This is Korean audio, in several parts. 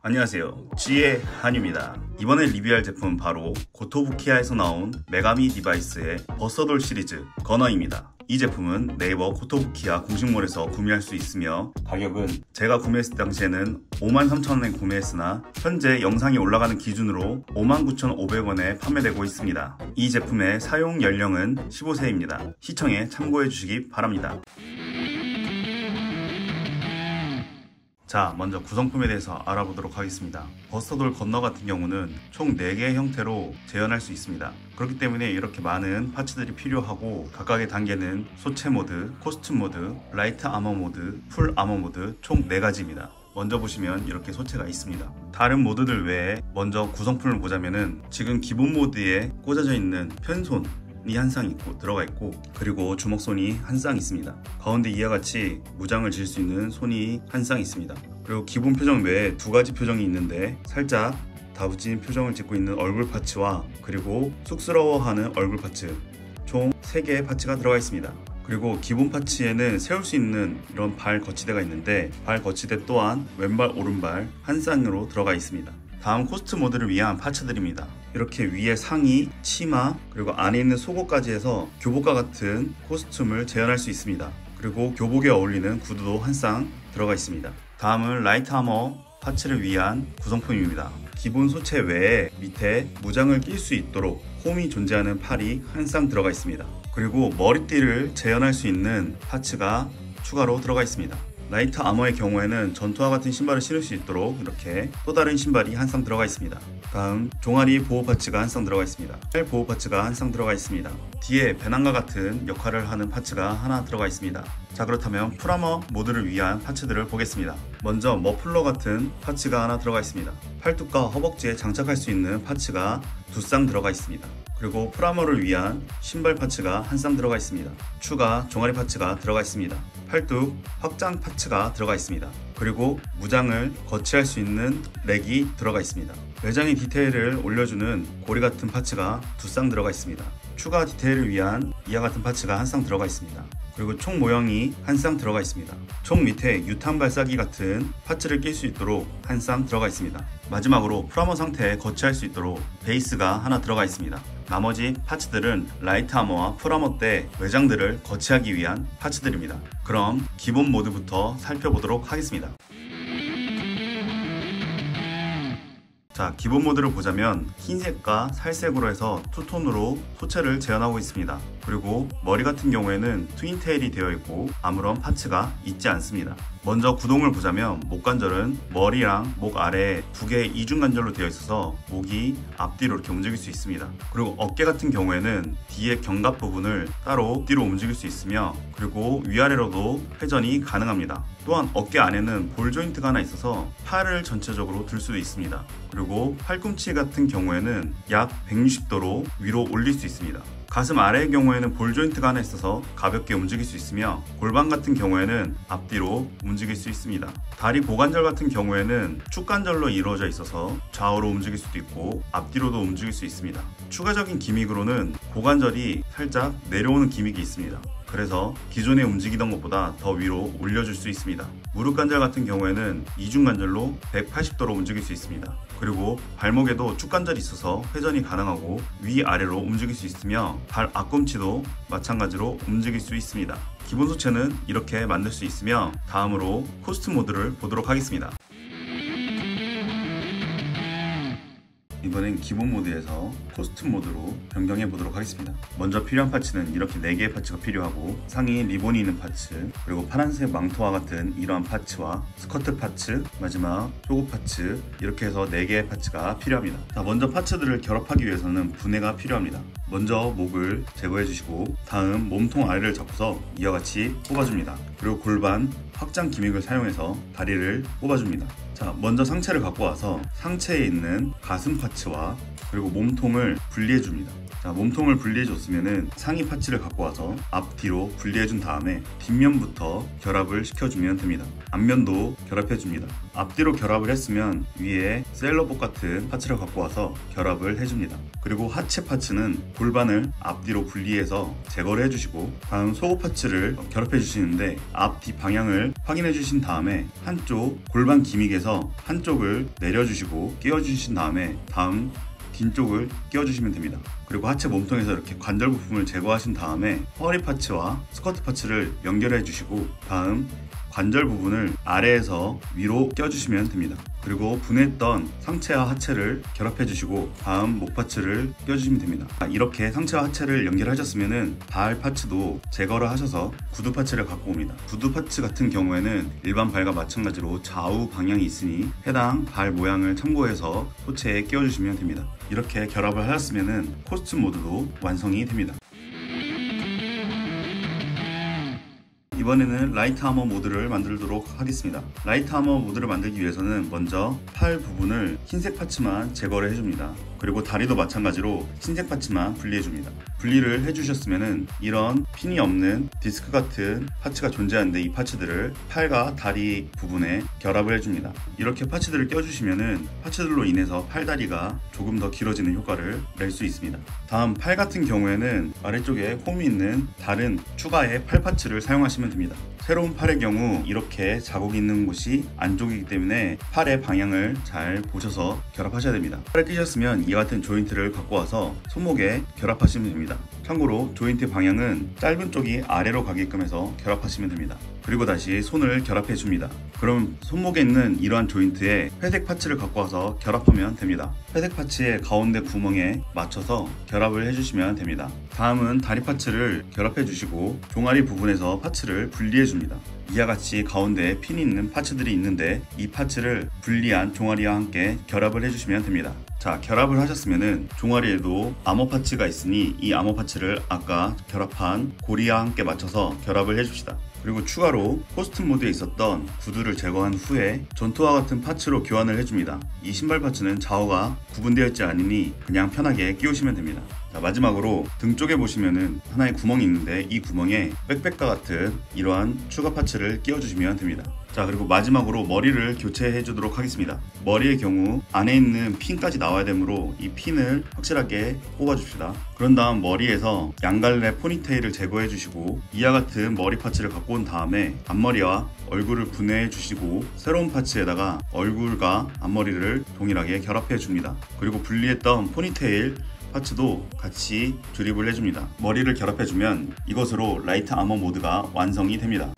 안녕하세요, G의 한유입니다. 이번에 리뷰할 제품은 바로 고토부키아에서 나온 메가미 디바이스의 버서돌 시리즈 건어입니다. 이 제품은 네이버 고토부키아 공식몰에서 구매할 수 있으며 가격은 제가 구매했을 당시에는 53,000원에 구매했으나 현재 영상이 올라가는 기준으로 59,500원에 판매되고 있습니다. 이 제품의 사용 연령은 15세입니다. 시청에 참고해 주시기 바랍니다. 자, 먼저 구성품에 대해서 알아보도록 하겠습니다. 버서돌 건너 같은 경우는 총 4개의 형태로 재현할 수 있습니다. 그렇기 때문에 이렇게 많은 파츠들이 필요하고 각각의 단계는 소체 모드, 코스튬 모드, 라이트 아머 모드, 풀 아머 모드 총 4가지입니다. 먼저 보시면 이렇게 소체가 있습니다. 다른 모드들 외에 먼저 구성품을 보자면은 지금 기본 모드에 꽂아져 있는 편손 이 한 쌍 들어가 있고, 그리고 주먹손이 한 쌍 있습니다. 가운데 이와 같이 무장을 지을 수 있는 손이 한 쌍 있습니다. 그리고 기본 표정 외에 2가지 표정이 있는데 살짝 다부진 표정을 짓고 있는 얼굴 파츠와 그리고 쑥스러워하는 얼굴 파츠, 총 3개의 파츠가 들어가 있습니다. 그리고 기본 파츠에는 세울 수 있는 이런 발 거치대가 있는데 발 거치대 또한 왼발 오른발 한 쌍으로 들어가 있습니다. 다음 코스튬 모드를 위한 파츠들입니다. 이렇게 위에 상의, 치마, 그리고 안에 있는 속옷까지 해서 교복과 같은 코스튬을 재현할 수 있습니다. 그리고 교복에 어울리는 구두도 한 쌍 들어가 있습니다. 다음은 라이트 아머 파츠를 위한 구성품입니다. 기본 소체 외에 밑에 무장을 낄 수 있도록 홈이 존재하는 팔이 한 쌍 들어가 있습니다. 그리고 머리띠를 재현할 수 있는 파츠가 추가로 들어가 있습니다. 라이트 아머의 경우에는 전투와 같은 신발을 신을 수 있도록 이렇게 또 다른 신발이 한 쌍 들어가 있습니다. 다음 종아리 보호 파츠가 한 쌍 들어가 있습니다. 팔 보호 파츠가 한 쌍 들어가 있습니다. 뒤에 배낭과 같은 역할을 하는 파츠가 하나 들어가 있습니다. 자, 그렇다면 풀아머 모드를 위한 파츠들을 보겠습니다. 먼저 머플러 같은 파츠가 하나 들어가 있습니다. 팔뚝과 허벅지에 장착할 수 있는 파츠가 2쌍 들어가 있습니다. 그리고 풀아머를 위한 신발 파츠가 한 쌍 들어가 있습니다. 추가 종아리 파츠가 들어가 있습니다. 팔뚝 확장 파츠가 들어가 있습니다. 그리고 무장을 거치할 수 있는 렉이 들어가 있습니다. 외장의 디테일을 올려주는 고리 같은 파츠가 2쌍 들어가 있습니다. 추가 디테일을 위한 이와 같은 파츠가 한 쌍 들어가 있습니다. 그리고 총 모형이 한 쌍 들어가 있습니다. 총 밑에 유탄 발사기 같은 파츠를 낄 수 있도록 한 쌍 들어가 있습니다. 마지막으로 프라머 상태에 거치할 수 있도록 베이스가 하나 들어가 있습니다. 나머지 파츠들은 라이트 아머와 풀아머 때 외장들을 거치하기 위한 파츠들입니다. 그럼 기본 모드부터 살펴보도록 하겠습니다. 자, 기본 모드를 보자면 흰색과 살색으로 해서 투톤으로 소체를 재현하고 있습니다. 그리고 머리 같은 경우에는 트윈테일이 되어 있고 아무런 파츠가 있지 않습니다. 먼저 구동을 보자면 목관절은 머리랑 목 아래에 2개의 이중관절로 되어 있어서 목이 앞뒤로 이렇게 움직일 수 있습니다. 그리고 어깨 같은 경우에는 뒤에 견갑 부분을 따로 뒤로 움직일 수 있으며, 그리고 위아래로도 회전이 가능합니다. 또한 어깨 안에는 볼 조인트가 하나 있어서 팔을 전체적으로 들 수도 있습니다. 그리고 팔꿈치 같은 경우에는 약 160도로 위로 올릴 수 있습니다. 가슴 아래의 경우에는 볼 조인트가 하나 있어서 가볍게 움직일 수 있으며, 골반 같은 경우에는 앞뒤로 움직일 수 있습니다. 다리 고관절 같은 경우에는 축관절로 이루어져 있어서 좌우로 움직일 수도 있고 앞뒤로도 움직일 수 있습니다. 추가적인 기믹으로는 고관절이 살짝 내려오는 기믹이 있습니다. 그래서 기존에 움직이던 것보다 더 위로 올려줄 수 있습니다. 무릎 관절 같은 경우에는 이중관절로 180도로 움직일 수 있습니다. 그리고 발목에도 축관절이 있어서 회전이 가능하고 위아래로 움직일 수 있으며 발 앞꿈치도 마찬가지로 움직일 수 있습니다. 기본 소체는 이렇게 만들 수 있으며, 다음으로 코스튬 모드를 보도록 하겠습니다. 이번엔 기본 모드에서 코스튬 모드로 변경해 보도록 하겠습니다. 먼저 필요한 파츠는 이렇게 4개의 파츠가 필요하고, 상의에 리본이 있는 파츠, 그리고 파란색 망토와 같은 이러한 파츠와 스커트 파츠, 마지막 속옷 파츠, 이렇게 해서 4개의 파츠가 필요합니다. 자, 먼저 파츠들을 결합하기 위해서는 분해가 필요합니다. 먼저 목을 제거해 주시고, 다음 몸통 아래를 잡고서 이와 같이 뽑아줍니다. 그리고 골반 확장 기믹을 사용해서 다리를 뽑아줍니다. 자, 먼저 상체를 갖고 와서 상체에 있는 가슴 파츠와 그리고 몸통을 분리해 줍니다. 자, 몸통을 분리해 줬으면은 상의 파츠를 갖고 와서 앞뒤로 분리해 준 다음에 뒷면부터 결합을 시켜주면 됩니다. 앞면도 결합해 줍니다. 앞뒤로 결합을 했으면 위에 셀러복 같은 파츠를 갖고 와서 결합을 해줍니다. 그리고 하체 파츠는 골반을 앞뒤로 분리해서 제거를 해주시고 다음 속옷 파츠를 결합해 주시는데 앞뒤 방향을 확인해 주신 다음에 한쪽 골반 기믹에서 한쪽을 내려주시고 끼워주신 다음에 다음 뒷쪽을 끼워주시면 됩니다. 그리고 하체 몸통에서 이렇게 관절 부품을 제거하신 다음에 허리 파츠와 스커트 파츠를 연결해 주시고 다음 관절 부분을 아래에서 위로 껴주시면 됩니다. 그리고 분해했던 상체와 하체를 결합해 주시고 다음 목 파츠를 껴주시면 됩니다. 이렇게 상체와 하체를 연결하셨으면 발 파츠도 제거를 하셔서 구두 파츠를 갖고 옵니다. 구두 파츠 같은 경우에는 일반 발과 마찬가지로 좌우 방향이 있으니 해당 발 모양을 참고해서 소체에 끼워주시면 됩니다. 이렇게 결합을 하셨으면 코스튬 모드도 완성이 됩니다. 이번에는 라이트 아머 모드를 만들도록 하겠습니다. 라이트 아머 모드를 만들기 위해서는 먼저 팔 부분을 흰색 파츠만 제거를 해줍니다. 그리고 다리도 마찬가지로 흰색 파츠만 분리해줍니다. 분리를 해주셨으면 이런 핀이 없는 디스크 같은 파츠가 존재하는데 이 파츠들을 팔과 다리 부분에 결합을 해줍니다. 이렇게 파츠들을 껴주시면 파츠들로 인해서 팔다리가 조금 더 길어지는 효과를 낼 수 있습니다. 다음 팔 같은 경우에는 아래쪽에 홈이 있는 다른 추가의 팔 파츠를 사용하시면 됩니다. 새로운 팔의 경우 이렇게 자국이 있는 곳이 안쪽이기 때문에 팔의 방향을 잘 보셔서 결합하셔야 됩니다. 팔을 끼셨으면 이와 같은 조인트를 갖고 와서 손목에 결합하시면 됩니다. 참고로 조인트 방향은 짧은 쪽이 아래로 가게끔 해서 결합하시면 됩니다. 그리고 다시 손을 결합해 줍니다. 그럼 손목에 있는 이러한 조인트에 회색 파츠를 갖고 와서 결합하면 됩니다. 회색 파츠의 가운데 구멍에 맞춰서 결합을 해주시면 됩니다. 다음은 다리 파츠를 결합해 주시고 종아리 부분에서 파츠를 분리해 줍니다. 이와 같이 가운데에 핀이 있는 파츠들이 있는데 이 파츠를 분리한 종아리와 함께 결합을 해주시면 됩니다. 자, 결합을 하셨으면 종아리에도 아머 파츠가 있으니 이 아머 파츠를 아까 결합한 고리와 함께 맞춰서 결합을 해줍시다. 그리고 추가로 코스튬 모드에 있었던 구두를 제거한 후에 전투와 같은 파츠로 교환을 해줍니다. 이 신발 파츠는 좌우가 구분되어 있지 않으니 그냥 편하게 끼우시면 됩니다. 자, 마지막으로 등 쪽에 보시면은 하나의 구멍이 있는데 이 구멍에 백팩과 같은 이러한 추가 파츠를 끼워주시면 됩니다. 자, 그리고 마지막으로 머리를 교체해 주도록 하겠습니다. 머리의 경우 안에 있는 핀까지 나와야 되므로 이 핀을 확실하게 꼽아 줍시다. 그런 다음 머리에서 양갈래 포니테일을 제거해 주시고 이와 같은 머리 파츠를 갖고 온 다음에 앞머리와 얼굴을 분해해 주시고 새로운 파츠에다가 얼굴과 앞머리를 동일하게 결합해 줍니다. 그리고 분리했던 포니테일 파츠도 같이 조립을 해줍니다. 머리를 결합해주면 이것으로 라이트 아머 모드가 완성이 됩니다.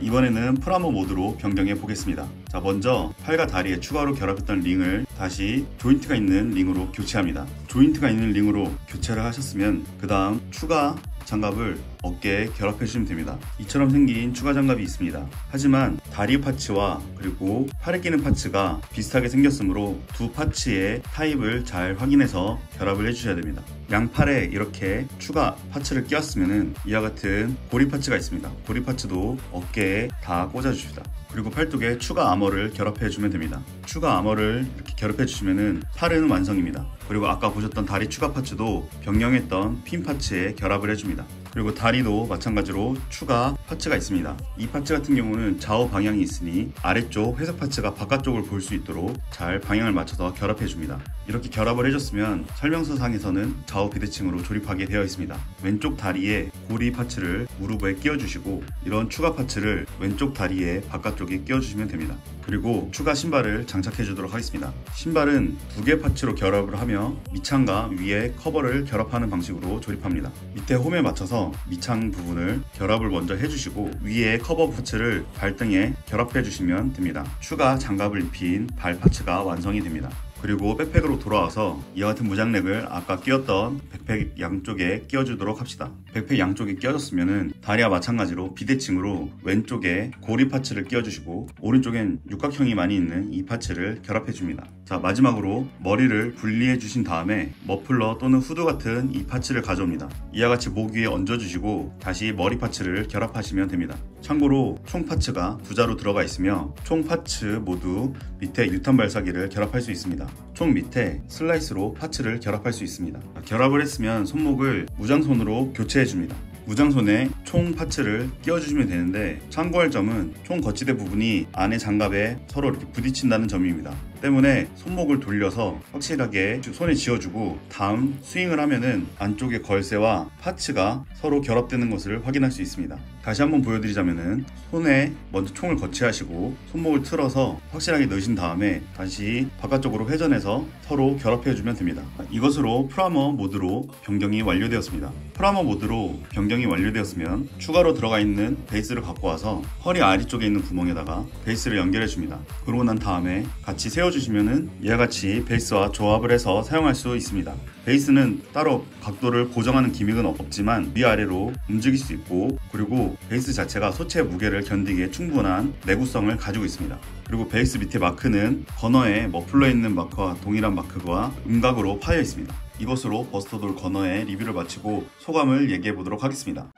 이번에는 풀아머 모드로 변경해 보겠습니다. 자, 먼저 팔과 다리에 추가로 결합했던 링을 다시 조인트가 있는 링으로 교체합니다. 조인트가 있는 링으로 교체를 하셨으면 그 다음 추가 장갑을 어깨에 결합해 주시면 됩니다. 이처럼 생긴 추가 장갑이 있습니다. 하지만 다리 파츠와 그리고 팔에 끼는 파츠가 비슷하게 생겼으므로 두 파츠의 타입을 잘 확인해서 결합을 해주셔야 됩니다. 양팔에 이렇게 추가 파츠를 끼웠으면 이와 같은 고리 파츠가 있습니다. 고리 파츠도 어깨에 다 꽂아 주십시다. 그리고 팔뚝에 추가 아머를 결합해 주면 됩니다. 추가 아머를 이렇게 결합해 주시면 팔은 완성입니다. 그리고 아까 보셨던 다리 추가 파츠도 변경했던 핀 파츠에 결합을 해줍니다. 그리고 다리도 마찬가지로 추가 파츠가 있습니다. 이 파츠 같은 경우는 좌우 방향이 있으니 아래쪽 회색 파츠가 바깥쪽을 볼 수 있도록 잘 방향을 맞춰서 결합해 줍니다. 이렇게 결합을 해줬으면 설명서상에서는 좌우 비대칭으로 조립하게 되어 있습니다. 왼쪽 다리에 고리 파츠를 무릎에 끼워주시고 이런 추가 파츠를 왼쪽 다리에 바깥쪽에 끼워주시면 됩니다. 그리고 추가 신발을 장착해 주도록 하겠습니다. 신발은 두 개 파츠로 결합을 하며 밑창과 위에 커버를 결합하는 방식으로 조립합니다. 밑에 홈에 맞춰서 밑창 부분을 결합을 먼저 해주시고 위에 커버 파츠를 발등에 결합해 주시면 됩니다. 추가 장갑을 입힌 발 파츠가 완성이 됩니다. 그리고 백팩으로 돌아와서 이와 같은 무장렉을 아까 끼웠던 백팩 양쪽에 끼워주도록 합시다. 백팩 양쪽에 끼워졌으면 다리와 마찬가지로 비대칭으로 왼쪽에 고리 파츠를 끼워주시고 오른쪽엔 육각형이 많이 있는 이 파츠를 결합해줍니다. 자, 마지막으로 머리를 분리해 주신 다음에 머플러 또는 후드 같은 이 파츠를 가져옵니다. 이와 같이 목 위에 얹어주시고 다시 머리 파츠를 결합하시면 됩니다. 참고로 총 파츠가 2자로 들어가 있으며 총 파츠 모두 밑에 유탄 발사기를 결합할 수 있습니다. 총 밑에 슬라이스로 파츠를 결합할 수 있습니다. 결합을 했으면 손목을 무장손으로 교체해 줍니다. 무장손에 총 파츠를 끼워주시면 되는데 참고할 점은 총 거치대 부분이 안에 장갑에 서로 이렇게 부딪힌다는 점입니다. 때문에 손목을 돌려서 확실하게 손에 쥐어주고 다음 스윙을 하면은 안쪽의 걸쇠와 파츠가 서로 결합되는 것을 확인할 수 있습니다. 다시 한번 보여드리자면은 손에 먼저 총을 거치하시고 손목을 틀어서 확실하게 넣으신 다음에 다시 바깥쪽으로 회전해서 서로 결합해주면 됩니다. 이것으로 프라머 모드로 변경이 완료되었습니다. 프라머 모드로 변경이 완료되었으면 추가로 들어가 있는 베이스를 갖고 와서 허리 아래쪽에 있는 구멍에다가 베이스를 연결해 줍니다. 그러고 난 다음에 같이 세워주시면은 이와 같이 베이스와 조합을 해서 사용할 수 있습니다. 베이스는 따로 각도를 고정하는 기믹은 없지만 위아래로 움직일 수 있고, 그리고 베이스 자체가 소체 무게를 견디기에 충분한 내구성을 가지고 있습니다. 그리고 베이스 밑에 마크는 건어에 머플러에 있는 마크와 동일한 마크와 음각으로 파여 있습니다. 이것으로 버스터돌 건어의 리뷰를 마치고 소감을 얘기해 보도록 하겠습니다.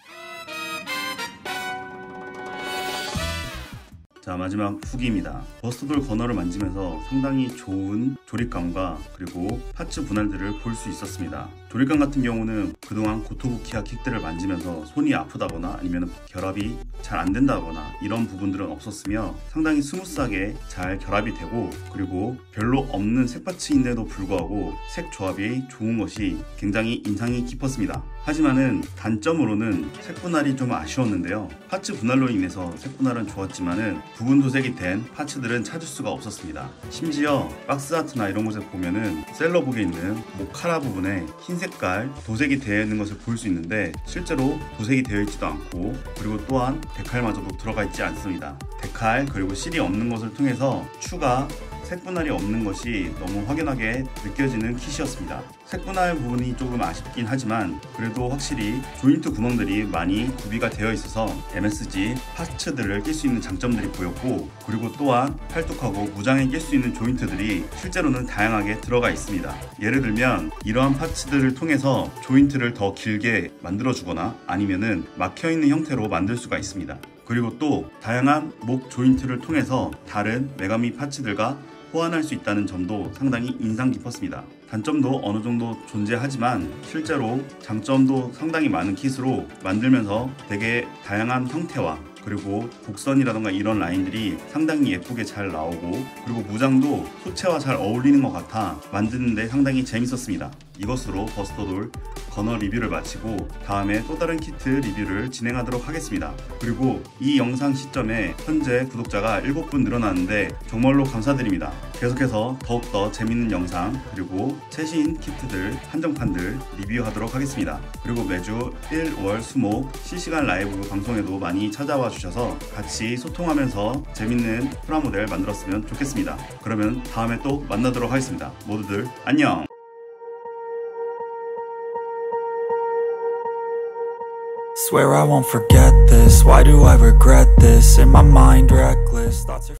자, 마지막 후기입니다. 버스터돌 건어를 만지면서 상당히 좋은 조립감과 그리고 파츠 분할들을 볼 수 있었습니다. 조립감 같은 경우는 그동안 고토부키와 킥들을 만지면서 손이 아프다거나 아니면 결합이 잘 안 된다거나 이런 부분들은 없었으며 상당히 스무스하게 잘 결합이 되고, 그리고 별로 없는 색 파츠인데도 불구하고 색 조합이 좋은 것이 굉장히 인상이 깊었습니다. 하지만은 단점으로는 색 분할이 좀 아쉬웠는데요. 파츠 분할로 인해서 색 분할은 좋았지만은 부분 도색이 된 파츠들은 찾을 수가 없었습니다. 심지어 박스 아트나 이런 곳에 보면은 셀러북에 있는 모카라 부분에 흰 색깔 도색이 되어 있는 것을 볼 수 있는데 실제로 도색이 되어 있지도 않고, 그리고 또한 데칼마저도 들어가 있지 않습니다. 데칼 그리고 실이 없는 것을 통해서 추가 색 분할이 없는 것이 너무 확연하게 느껴지는 킷이었습니다. 색 분할 부분이 조금 아쉽긴 하지만 그래도 확실히 조인트 구멍들이 많이 구비가 되어 있어서 MSG 파츠들을 낄 수 있는 장점들이 보였고, 그리고 또한 팔뚝하고 무장에 낄 수 있는 조인트들이 실제로는 다양하게 들어가 있습니다. 예를 들면 이러한 파츠들을 통해서 조인트를 더 길게 만들어 주거나 아니면은 막혀 있는 형태로 만들 수가 있습니다. 그리고 또 다양한 목 조인트를 통해서 다른 메가미 파츠들과 호환할 수 있다는 점도 상당히 인상 깊었습니다. 단점도 어느 정도 존재하지만 실제로 장점도 상당히 많은 킷으로 만들면서 되게 다양한 형태와 그리고 곡선이라던가 이런 라인들이 상당히 예쁘게 잘 나오고, 그리고 무장도 소체와 잘 어울리는 것 같아 만드는데 상당히 재밌었습니다. 이것으로 버스터돌 건어 리뷰를 마치고 다음에 또 다른 키트 리뷰를 진행하도록 하겠습니다. 그리고 이 영상 시점에 현재 구독자가 7분 늘어났는데 정말로 감사드립니다. 계속해서 더욱더 재밌는 영상 그리고 최신 키트들, 한정판들 리뷰하도록 하겠습니다. 그리고 매주 1, 5월, 수목 실시간 라이브 방송에도 많이 찾아와 주셔서 같이 소통하면서 재밌는 프라모델 만들었으면 좋겠습니다. 그러면 다음에 또 만나도록 하겠습니다. 모두들 안녕! Swear I won't forget this. Why do I regret this? In my mind reckless thoughts are